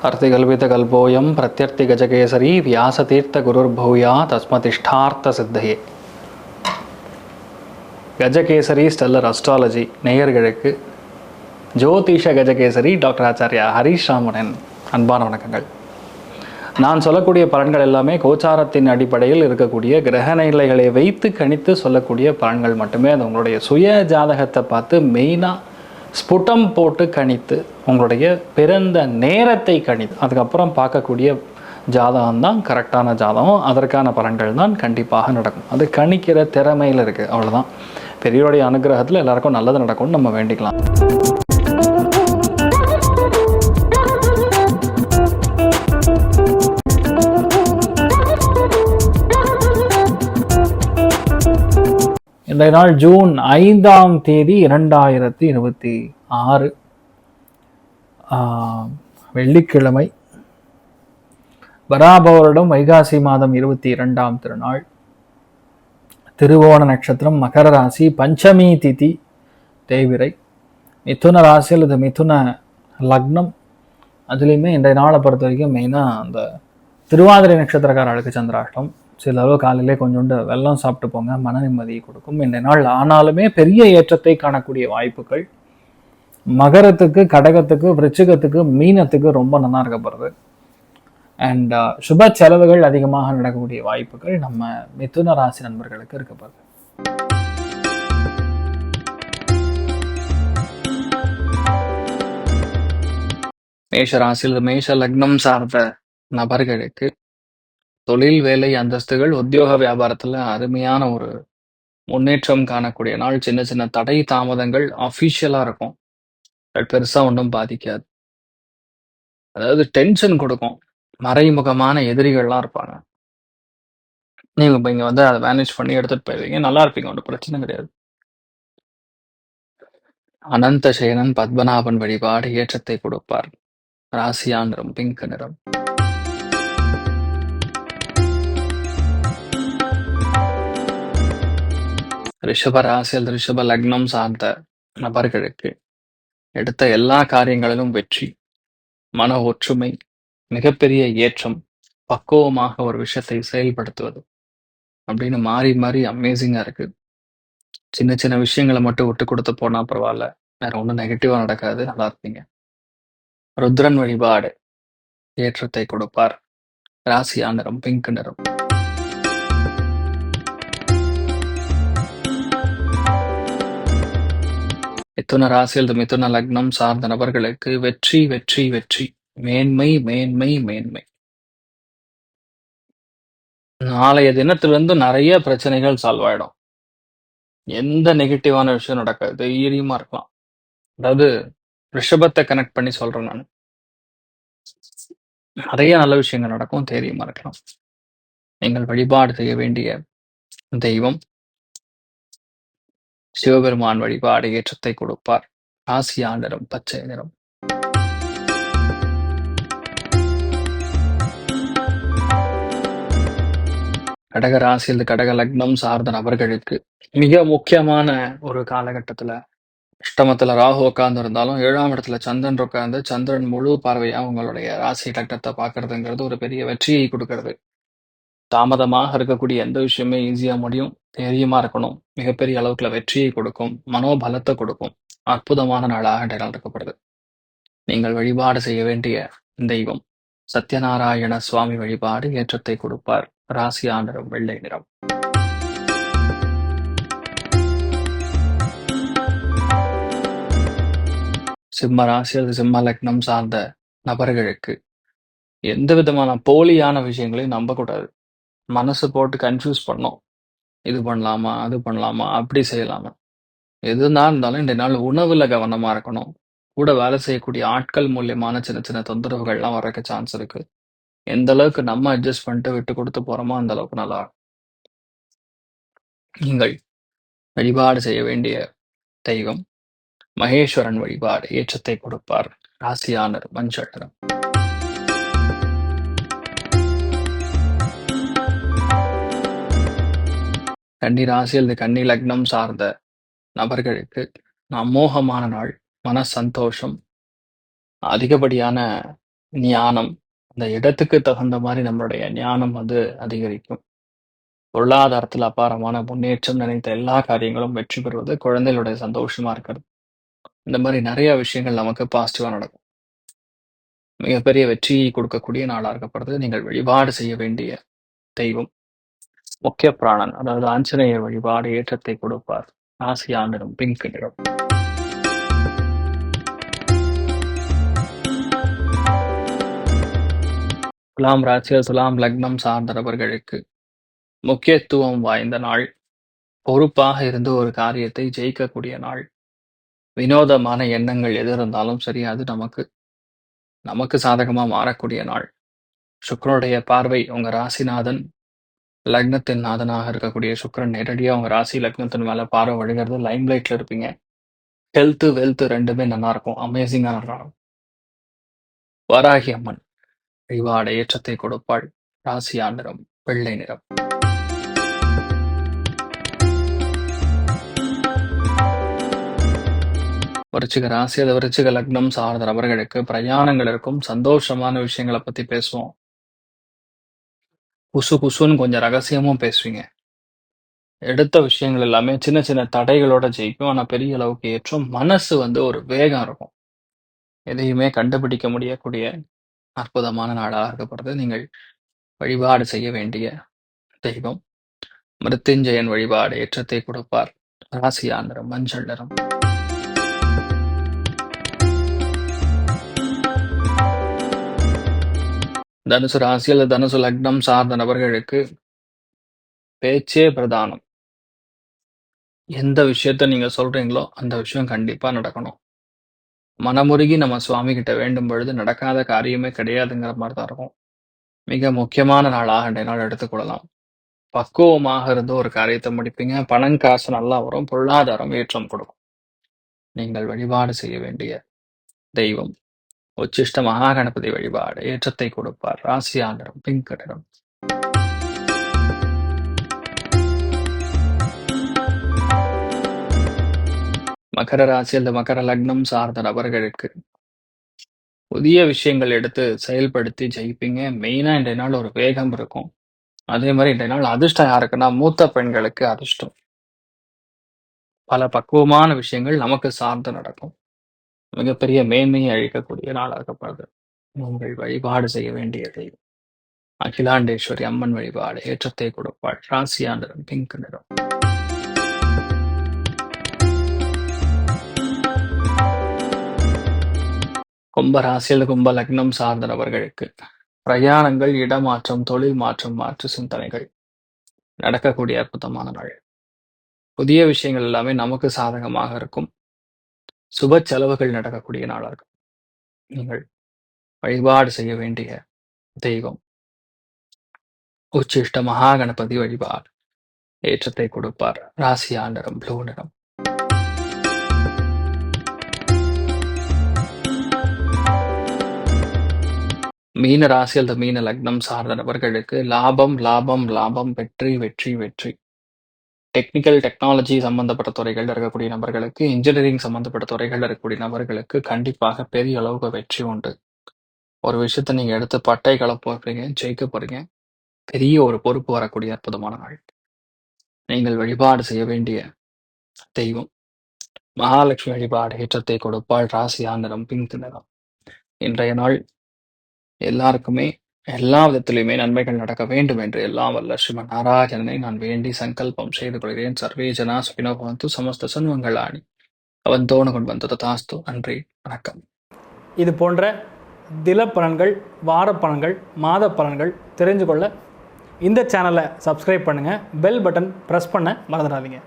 अर्तिकल्पितकल्पोऽयं प्रत्यर्थिगजकेसरी व्यासतीर्थगुरुर्भूया तस्मतिष्ठार्த்த சித்தையே. Gajakesari stellar astrology நேயர்களுக்கு ஜோதிஷ Gajakesari doctor Acharya Harish ராமனின் அன்பான வணக்கங்கள். நான் சொல்லக்கூடிய பலன்கள் எல்லாமே கோச்சாரத்தின் அடிப்படையில் இருக்கக்கூடிய கிரக நிலைகளை வைத்து கணித்து சொல்லக்கூடிய பலன்கள் மட்டுமே. அது உங்களுடைய சுய ஜாதகத்தை பார்த்து மெயினாக ஸ்புட்டம் போட்டு கணித்து உங்களுடைய பிறந்த நேரத்தை கணித்து அதுக்கப்புறம் பார்க்கக்கூடிய ஜாதகம் தான் கரெக்டான ஜாதகம். அதற்கான பலன்கள் தான் கண்டிப்பாக நடக்கும். அது கணிக்கிற திறமையில் இருக்குது, அவ்வளோதான். பெரியோருடைய அனுகிரகத்தில் எல்லாருக்கும் நல்லது நடக்கும்னு நம்ம வேண்டிக்கலாம். இன்றைய நாள் ஜூன் 5ஆம் தேதி 2026 வெள்ளிக்கிழமை. வராபவரிடம் வைகாசி மாதம் 22ஆம் திருநாள், திருவோண நட்சத்திரம், மகர ராசி, பஞ்சமி திதி, தேய்விரை. மிதுன ராசி அல்லது மிதுன லக்னம். அதுலேயுமே இன்றைய நாளை பொறுத்த வரைக்கும் மெயினாக அந்த திருவாதிரை நட்சத்திரக்காரர்களுக்கு சந்திராஷ்டம். சில அளவு காலையிலே கொஞ்சோண்டு வெல்லம் சாப்பிட்டு போங்க, மன நிம்மதியை கொடுக்கும். இந்த நாள் ஆனாலுமே பெரிய ஏற்றத்தை காணக்கூடிய வாய்ப்புகள் மகரத்துக்கு, கடகத்துக்கு, விருச்சிகத்துக்கு, மீனத்துக்கு ரொம்ப நல்லா இருக்கப்படுறது. அண்ட் சுப செலவுகள் அதிகமாக நடக்கக்கூடிய வாய்ப்புகள் நம்ம மிதுன ராசி நண்பர்களுக்கு இருக்கப்படுது. மேஷ ராசியில் மேஷ லக்னம் சார்ந்த நபர்களுக்கு தொழில், வேலை, அந்தஸ்துகள், உத்தியோக வியாபாரத்தில் அருமையான ஒரு முன்னேற்றம் காணக்கூடிய நாள். சின்ன சின்ன தடை தாமதங்கள் அஃபிஷியலாக இருக்கும், பெருசாக ஒன்றும் பாதிக்காது. அதாவது டென்ஷன் கொடுக்கும். மறைமுகமான எதிரிகள்லாம் இருப்பாங்க. நீங்கள் இப்போ இங்கே அதை மேனேஜ் பண்ணி எடுத்துகிட்டு போயிடுவீங்க, நல்லா இருப்பீங்க, ஒன்றும் பிரச்சனை கிடையாது. அனந்த சேனன் பத்மநாபன் வழிபாடு ஏற்றத்தை கொடுப்பார். ராசியா நிறம் பிங்க் நிறம். ரிஷப ராசியில் ரிஷப லக்னம் சார்ந்த நபர்களுக்கு எடுத்த எல்லா காரியங்களிலும் வெற்றி, மன ஒற்றுமை, மிகப்பெரிய ஏற்றம், பக்குவமாக ஒரு விஷயத்தை செயல்படுத்துவது அப்படின்னு மாறி மாறி அமேசிங்கா இருக்கு. சின்ன சின்ன விஷயங்களை மட்டும் விட்டு கொடுத்து போனா பரவாயில்ல, வேற ஒன்றும் நெகட்டிவா நடக்காது, நல்லா இருப்பீங்க. ருத்ரன் வழிபாடு ஏற்றத்தை கொடுப்பார். ராசியா நிறம் பிங்க் நிறம். மிதுன ராசியில் மிதுன லக்னம் சார்ந்த நபர்களுக்கு வெற்றி வெற்றி வெற்றி, மேன்மை மேன்மை மேன்மை. நாளைய தினத்திலிருந்து நிறைய பிரச்சனைகள் சால்வ் ஆயிடும். எந்த நெகட்டிவான விஷயம் நடக்காது, தைரியமா இருக்கலாம். அதாவது ரிஷபத்தை கனெக்ட் பண்ணி சொல்றேன் நான். நிறைய நல்ல விஷயங்கள் நடக்கும், தைரியமா இருக்கலாம். நீங்கள் வழிபாடு செய்ய வேண்டிய தெய்வம் சிவபெருமான் வழிபாடு ஏற்றத்தை கொடுப்பார். ராசியா நிறம் பச்சை நிறம். கடக ராசியில் கடக லக்னம் சார்ந்த நபர்களுக்கு மிக முக்கியமான ஒரு காலகட்டத்துல அஷ்டமத்துல ராகு உட்கார்ந்து இருந்தாலும் 7ஆம் இடத்துல சந்திரன் உட்கார்ந்து சந்திரன் முழு பார்வையா உங்களுடைய ராசி லக்னத்தை பார்க்கறதுங்கிறது ஒரு பெரிய வெற்றியை கொடுக்கறது. தாமதமாக இருக்கக்கூடிய எந்த விஷயமே ஈஸியா முடியும். தைரியமா இருக்கணும். மிகப்பெரிய அளவுக்குள்ள வெற்றியை கொடுக்கும், மனோபலத்தை கொடுக்கும். அற்புதமான நாளாக நடக்கப்படுது. நீங்கள் வழிபாடு செய்ய வேண்டிய தெய்வம் சத்யநாராயண சுவாமி வழிபாடு ஏற்றத்தை கொடுப்பார். ராசியா நிறம் வெள்ளை நிறம். சிம்ம ராசியில் சிம்ம லக்னம் சார்ந்த நபர்களுக்கு எந்த விதமான போலியான விஷயங்களையும் நம்பக்கூடாது. மனசு போட்டு கன்ஃபியூஸ் பண்ணோம், இது பண்ணலாமா, அது பண்ணலாமா, அப்படி செய்யலாமா. எதுதான் இருந்தாலும் இந்த நாள் உணவுல கவனமா இருக்கணும். கூட வேலை செய்யக்கூடிய ஆட்கள் மூலியமான சின்ன சின்ன தொந்தரவுகள்லாம் வரக்க சான்ஸ் இருக்கு. எந்த அளவுக்கு நம்ம அட்ஜஸ்ட் பண்ணிட்டு விட்டு கொடுத்து போறோமோ அந்த அளவுக்கு நல்லா. நீங்கள் வழிபாடு செய்ய வேண்டிய தெய்வம் மகேஸ்வரன் வழிபாடு ஏற்றத்தை கொடுப்பார். ராசியானர் மஞ்சள் நிறம். கன்னி ராசியில் கன்னி லக்னம் சார்ந்த நபர்களுக்கு அமோகமான நாள். மன சந்தோஷம், அதிகப்படியான ஞானம், அந்த இடத்துக்கு தகுந்த மாரி நம்மளுடைய ஞானம் வந்து அதிகரிக்கும். பொருளாதாரத்துல அபாரமான முன்னேற்றம், நினைத்த எல்லா காரியங்களும் வெற்றி பெறுவது, குழந்தைகளுடைய சந்தோஷமா இருக்கிறது. இந்த மாரி நெறைய விஷயங்கள் நமக்கு பாசிட்டிவா நடக்கும். மிகப்பெரிய வெற்றியை கொடுக்கக்கூடிய நாளா இருக்கப்படுது. நீங்கள் வழிபாடு செய்ய வேண்டிய தெய்வம் முக்கிய பிராணன். அதாவது ஆஞ்சநேயர் வழிபாடு ஏற்றத்தை கொடுப்பார். ராசியா நிறம் பிங்க் நிறம். துலாம் ராசியில் துலாம் லக்னம் சார்ந்த நபர்களுக்கு முக்கியத்துவம் வாய்ந்த நாள். பொறுப்பாக இருந்து ஒரு காரியத்தை ஜெயிக்கக்கூடிய நாள். வினோதமான எண்ணங்கள் எது இருந்தாலும் சரி, அது நமக்கு சாதகமா மாறக்கூடிய நாள். சுக்கிரனுடைய பார்வை உங்க ராசிநாதன், லக்னத்தின் நாதனாக இருக்கக்கூடிய சுக்கிரன் நேரடியா உங்க ராசி லக்னத்தின் மேல பார்வை விழுகிறது. லைம் லைட்ல இருப்பீங்க. ஹெல்த், வெல்த் 2மே நல்லா இருக்கும். அமேசிங்கா நல்லா இருக்கும். வராகி அம்மன் வழிபாடு ஏற்றத்தை கொடுப்பாள். ராசியா நிறம் வெள்ளை நிறம். விருச்சிக ராசி அது விருச்சிக லக்னம் சார்ந்த நபர்களுக்கு பிரயாணங்கள் இருக்கும். சந்தோஷமான விஷயங்களை பத்தி பேசுவோம். குசு குசுன்னு கொஞ்சம் ரகசியமும் பேசுவீங்க. எடுத்த விஷயங்கள் எல்லாமே சின்ன சின்ன தடைகளோட ஜெயிக்கும். ஆனா பெரிய அளவுக்கு ஏற்றும். மனசு வந்து ஒரு வேகம் இருக்கும். எதையுமே கண்டுபிடிக்க முடியக்கூடிய அற்புதமான நாளாக இருக்கப்படுது. நீங்கள் வழிபாடு செய்ய வேண்டிய தெய்வம் மிருத்யுஞ்சயன் வழிபாடு ஏற்றத்தை கொடுப்பார். ராசியா நிறம் மஞ்சள் நிறம். தனுசு ராசி அல்லது தனுசு லக்னம் சார்ந்த நபர்களுக்கு பேச்சே பிரதானம். எந்த விஷயத்த நீங்க சொல்றீங்களோ அந்த விஷயம் கண்டிப்பா நடக்கணும். மனமுருகி நம்ம சுவாமி கிட்ட வேண்டும் பொழுது நடக்காத காரியமே கிடையாதுங்கிற மாதிரி தான் இருக்கும். மிக முக்கியமான நாளாக இன்றைய நாள் எடுத்துக்கொள்ளலாம். பக்குவமாக இருந்து ஒரு காரியத்தை முடிப்பீங்க. பணம் காசு நல்லா வரும். பொருளாதாரம் ஏற்றம் கொடுக்கும். நீங்கள் வழிபாடு செய்ய வேண்டிய தெய்வம் உச்சிஷ்ட மகா கணபதி வழிபாடு ஏற்றத்தை கொடுப்பார். ராசியா நிறம் பிங்க் நிறம். மகர ராசி அல்லது மகர லக்னம் சார்ந்த நபர்களுக்கு புதிய விஷயங்கள் எடுத்து செயல்படுத்தி ஜெயிப்பீங்க. மெயினா இன்றைய நாள் ஒரு வேகம் இருக்கும். அதே மாதிரி இன்றைய நாள் அதிர்ஷ்டம் யாருக்குன்னா மூத்த பெண்களுக்கு அதிர்ஷ்டம். பல பக்குவமான விஷயங்கள் நமக்கு சார்ந்து நடக்கும். மிகப்பெரிய மேன்மையை அழிக்கக்கூடிய நாளாகப்படுது. உங்கள் வழிபாடு செய்ய வேண்டிய தெய்வம் அகிலாண்டேஸ்வரி அம்மன் வழிபாடு ஏற்றத்தை கொடுப்பாள். ராசியா நிறம் பிங்க் நிறம். கும்ப ராசியில் கும்ப லக்னம் சார்ந்த நபர்களுக்கு பிரயாணங்கள், இடமாற்றம், தொழில் மாற்றம், மாற்று சிந்தனைகள் நடக்கக்கூடிய அற்புதமான நாள். புதிய விஷயங்கள் எல்லாமே நமக்கு சாதகமாக இருக்கும். சுப செலவுகள் நடக்கக்கூடிய நாளாக இருக்கும். நீங்கள் வழிபாடு செய்ய வேண்டிய தெய்வம் உச்சிஷ்ட மகா கணபதி வழிபாடு ஏற்றத்தை கொடுப்பார். ராசியா நிறம் ப்ளூ நிறம். மீன ராசி அல்லது மீன லக்னம் சார்ந்த நபர்களுக்கு லாபம் லாபம் லாபம், வெற்றி வெற்றி வெற்றி. டெக்னிக்கல் டெக்னாலஜி சம்பந்தப்பட்ட துறைகள் இருக்கக்கூடிய நபர்களுக்கு, இன்ஜினியரிங் சம்பந்தப்பட்ட துறைகள் இருக்கக்கூடிய நபர்களுக்கு கண்டிப்பாக பெரிய அளவுக்கு வெற்றி உண்டு. ஒரு விஷயத்த நீங்க எடுத்து பட்டை கலப்ப போறீங்க, ஜெயிக்க போறீங்க. பெரிய ஒரு பொறுப்பு வரக்கூடிய அற்புதமான நாள். நீங்கள் வழிபாடு செய்ய வேண்டிய தெய்வம் மகாலட்சுமி வழிபாடு ஏற்றத்தை கொடுப்பாள். ராசியா நிறம் பிங்க் நிறம். இன்றைய நாள் எல்லாருக்குமே எல்லா விதத்திலுமே நன்மைகள் நடக்க வேண்டும் என்று எல்லாம் வல்ல ஸ்ரீமன் நாராயணனை நான் வேண்டி சங்கல்பம் செய்து கொள்கிறேன். சர்வே ஜனா சுகினோ பவந்து, சமஸ்த சன்மங்களாணி அவன் தோணு கொண்டு வந்து ததாஸ்து. நன்றி, வணக்கம். இது போன்ற தில பலன்கள், வார பலன்கள், மாத பலன்கள் தெரிஞ்சு கொள்ள இந்த சேனலை சப்ஸ்கிரைப் பண்ணுங்கள். பெல் பட்டன் ப்ரெஸ் பண்ண மறந்துடாதீங்க.